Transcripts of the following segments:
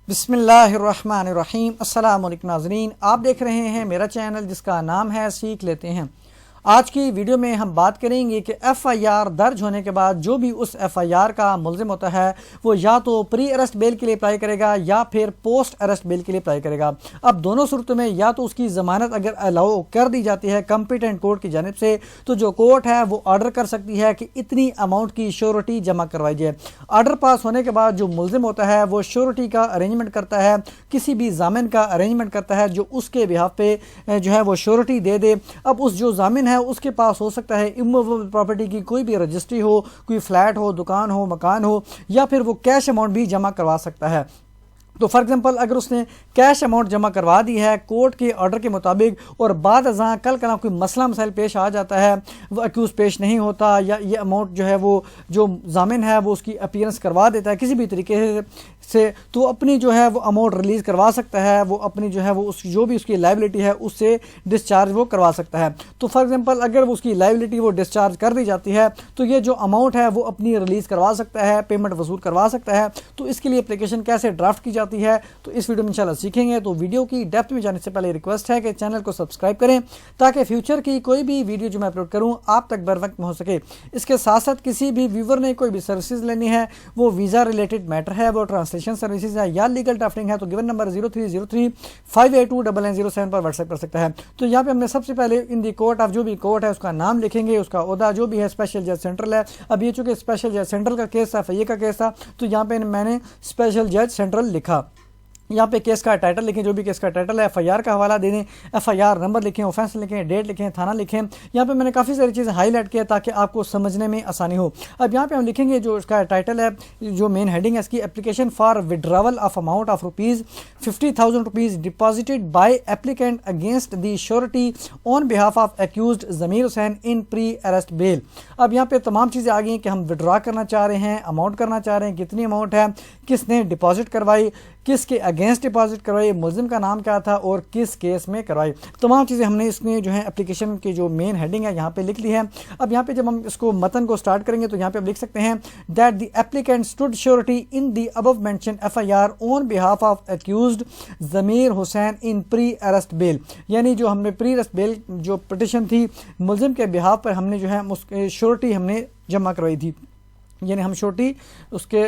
بسم اللہ الرحمن الرحیم۔ السلام علیکم ناظرین، آپ دیکھ رہے ہیں میرا چینل جس کا نام ہے سیکھ لیتے ہیں۔ آج کی ویڈیو میں ہم بات کریں گے کہ ایف آئی آر درج ہونے کے بعد جو بھی اس ایف آئی آر کا ملزم ہوتا ہے وہ یا تو پری اریسٹ بیل کے لیے اپلائی کرے گا یا پھر پوسٹ اریسٹ بیل کے لیے اپلائی کرے گا۔ اب دونوں صورتوں میں یا تو اس کی ضمانت اگر الاؤ کر دی جاتی ہے کمپیٹنٹ کورٹ کی جانب سے تو جو کورٹ ہے وہ آرڈر کر سکتی ہے کہ اتنی اماؤنٹ کی شیورٹی جمع کروائی جائے۔ آرڈر پاس ہونے کے بعد جو ملزم ہوتا ہے وہ شیورٹی کا ارینجمنٹ کرتا ہے، کسی بھی ضامن کا ارینجمنٹ کرتا ہے جو اس کے بہاف پہ جو ہے وہ شیورٹی دے دے۔ اب اس جو ضامن ہے اس کے پاس ہو سکتا ہے اموویبل پراپرٹی کی کوئی بھی رجسٹری ہو، کوئی فلیٹ ہو، دکان ہو، مکان ہو، یا پھر وہ کیش اماؤنٹ بھی جمع کروا سکتا ہے۔ تو فار ایگزامپل اگر اس نے کیش اماؤنٹ جمع کروا دی ہے کورٹ کے آرڈر کے مطابق اور بعد ازاں کل کل کوئی مسئلہ مسائل پیش آ جاتا ہے، وہ ایکیوز پیش نہیں ہوتا یا یہ اماؤنٹ جو ہے وہ جو ضامن ہے وہ اس کی اپیئرنس کروا دیتا ہے کسی بھی طریقے سے، تو اپنی جو ہے وہ اماؤنٹ ریلیز کروا سکتا ہے، وہ اپنی جو ہے وہ جو بھی اس کی لائبلٹی ہے اس سے ڈسچارج وہ کروا سکتا ہے۔ تو فار ایگزامپل اگر وہ اس کی لائبلٹی وہ ڈسچارج کر دی جاتی ہے تو یہ جو اماؤنٹ ہے وہ اپنی ریلیز کروا سکتا ہے، پیمنٹ وصول کروا سکتا ہے۔ تو اس کے لیے اپلیکیشن کیسے ڈرافٹ کی جاتی ہے تو اس ویڈیو میں انشاءاللہ سیکھیں گے۔ تو ویڈیو کی ڈیپتھ میں جانے سے پہلے ریکویسٹ ہے کہ چینل کو سبسکرائب کریں تاکہ فیوچر کی کوئی بھی ویڈیو جو میں اپلوڈ کروں آپ تک بر وقت میں ہو سکے۔ اس کے ساتھ ساتھ کسی بھی ویور نے کوئی بھی سروسز لینی ہے، وہ ویزا ریلیٹڈ میٹر ہے، وہ ٹرانسلیشن سروسز ہے یا لیگل ڈرافٹنگ ہے، تو گیون نمبر 030358299907 پر واٹس ایپ کر سکتا ہے۔ تو یہاں پہ ہم نے سب سے پہلے ان دی کورٹ آف جو بھی کورٹ ہے اس کا نام لکھیں گے، اس کا عہدہ جو بھی ہے، اسپیشل جج سینٹرل ہے۔ اب یہ چونکہ اسپیشل جج سینٹرل کا کیس تھا، FIA کا کیس تھا، تو یہاں پہ میں نے اسپیشل جج سینٹرل لکھا۔ یہاں پہ کیس کا ٹائٹل لکھیں، جو بھی کیس کا ٹائٹل ہے، FIR کا حوالہ دے دیں، FIR نمبر لکھیں، اوفینس لکھیں، ڈیٹ لکھیں، تھانہ لکھیں۔ یہاں پہ میں نے کافی ساری چیزیں ہائی لائٹ کیا تاکہ آپ کو سمجھنے میں آسانی ہو۔ اب یہاں پہ ہم لکھیں گے جو اس کا ٹائٹل ہے، جو مین ہیڈنگ ہے اس کی، application for withdrawal of amount of ₹50,000 deposited by applicant against the surety on behalf of accused Zameer Hussain in pre arrest بیل۔ اب یہاں پہ تمام چیزیں آ گئی ہیں کہ ہم وڈرا کرنا چاہ رہے ہیں، اماؤنٹ کرنا چاہ رہے ہیں، کتنی اماؤنٹ ہے، کس نے ڈپازٹ کروائی، کس کے اگینسٹ ڈپازٹ کروائی، ملزم کا نام کیا تھا اور کس کیس میں کروائی۔ تمام چیزیں ہم نے اس میں جو ہے اپلیکیشن کی جو مین ہیڈنگ ہے یہاں پہ لکھ لی ہے۔ اب یہاں پہ جب ہم اس کو متن کو سٹارٹ کریں گے تو یہاں پہ ہم لکھ سکتے ہیں that the applicant stood surety in the above mention FIR on behalf of accused Zameer Hussain in pre arrest بیل، یعنی جو ہم نے پری اریسٹ بیل جو پٹیشن تھی ملزم کے بہاف پر ہم نے جو ہے شیورٹی ہم نے جمع کروائی تھی، یعنی ہم شورٹی اس کے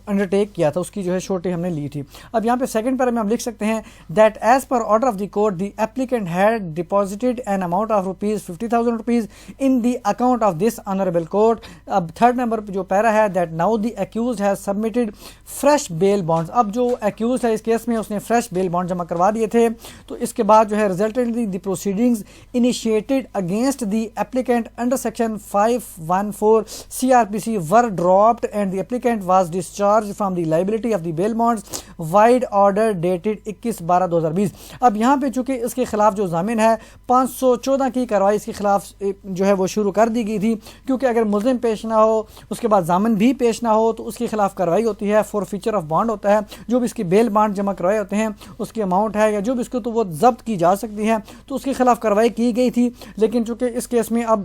انڈرٹیک کیا تھا، اس کی جو ہے شورٹی ہم نے لی تھی۔ اب یہاں پہ سیکنڈ پیرا میں ہم لکھ سکتے ہیں that as per order of the court the applicant had deposited an amount of ₹50,000 in the account of this honourable court. اب تھرڈ نمبر جو پیرا ہے that now the accused has submitted fresh bail bonds. اب جو accused ہے اس case میں اس نے fresh بیل bond جمع کروا دیے تھے، تو اس کے بعد جو ہے resultantly the proceedings initiated against the applicant under section 514 CRPC were dropped and the applicant was discharged from the liability of the bail bonds wide order dated 21/12/2020۔ اب یہاں پہ چونکہ اس کے خلاف جو ضامن ہے 514 کی کارروائی اس کے خلاف جو ہے وہ شروع کر دی گئی تھی، کیونکہ اگر ملزم پیش نہ ہو اس کے بعد ضامن بھی پیش نہ ہو تو اس کے خلاف کارروائی ہوتی ہے، فور فیچر آف بانڈ ہوتا ہے، جو بھی اس کی بیل بانڈ جمع کروائے ہوتے ہیں اس کی اماؤنٹ ہے یا جو بھی اس کو تو وہ ضبط کی جا سکتی ہے، تو اس کے خلاف کارروائی کی گئی تھی۔ لیکن چونکہ اس کیس میں اب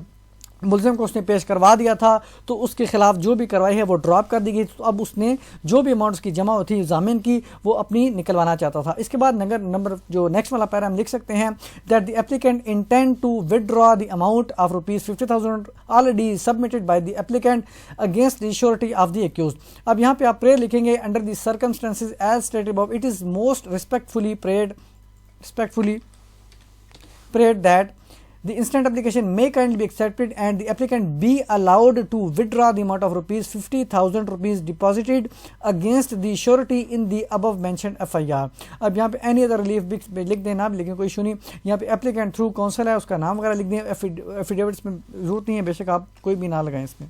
ملزم کو اس نے پیش کروا دیا تھا تو اس کے خلاف جو بھی کارروائی ہے وہ ڈراپ کر دی گئی، تو اب اس نے جو بھی اماؤنٹس کی جمع ہوتی ضامن کی وہ اپنی نکلوانا چاہتا تھا۔ اس کے بعد نمبر جو نیکسٹ والا پیرا ہم لکھ سکتے ہیں that the applicant intend to withdraw the amount of ₹50,000 already submitted by the applicant against the surety of the accused. اب یہاں پہ آپ پریئر لکھیں گے under the circumstances as stated above it is most respectfully prayed that the instant application may kindly be accepted and the applicant be allowed to withdraw the amount of ₹50,000 deposited against the surety in the above mentioned FIR۔ اب یہاں پہ any other relief لکھ دینا آپ، لیکن کوئی issue نہیں۔ یہاں پہ applicant through counsel ہے، اس کا نام وغیرہ لکھ دیں، ایفیڈیوٹس میں ضرورت نہیں ہے، بے شک آپ کوئی بھی نہ لگائیں اس میں۔